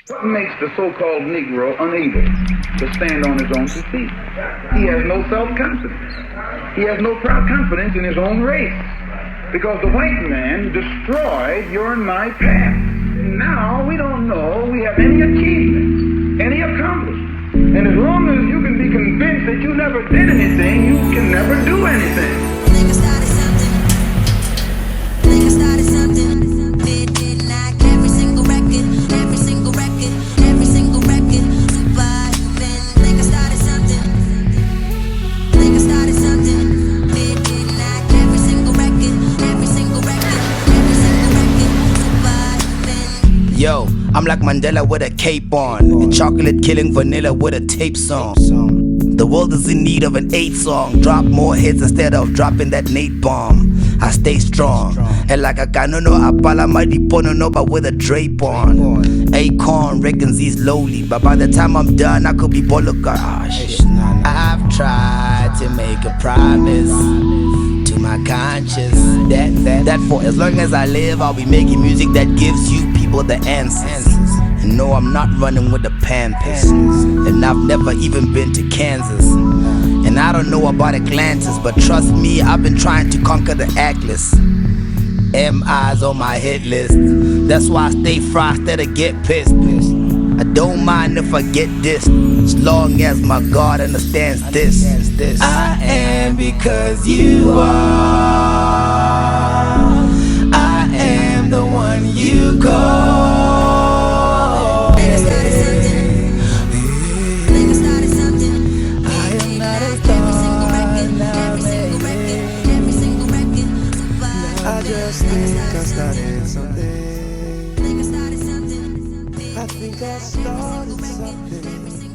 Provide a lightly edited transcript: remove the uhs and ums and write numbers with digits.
What makes the so-called Negro unable to stand on his own two feet? He has no self-confidence. He has no proud confidence in his own race. Because the white man destroyed your and my past. Now we don't know we have any achievement, any accomplishment. And as long as you can be convinced that you never did anything, you can never do anything. Yo, I'm like Mandela with a cape on, and chocolate killing vanilla with a tape song. The world is in need of an 8 song. Drop more hits instead of dropping that Nate bomb. I stay strong, and like a canono, apala mighty pono, but with a drape on. Acorn reckons he's lowly, but by the time I'm done, I could be Boloka. I've tried to make a promise to my conscience that for as long as I live, I'll be making music that gives you people the answers. And no, I'm not running with the Pampers, and I've never even been to Kansas. And I don't know about Atlantis, but trust me, I've been trying to conquer the Atlas. MI's on my hit list, that's why I stay frosted to get pissed. I don't mind if I get dissed, as long as my God understands this. I am because you are. I am the one you call. I just think I started something. I think I started something.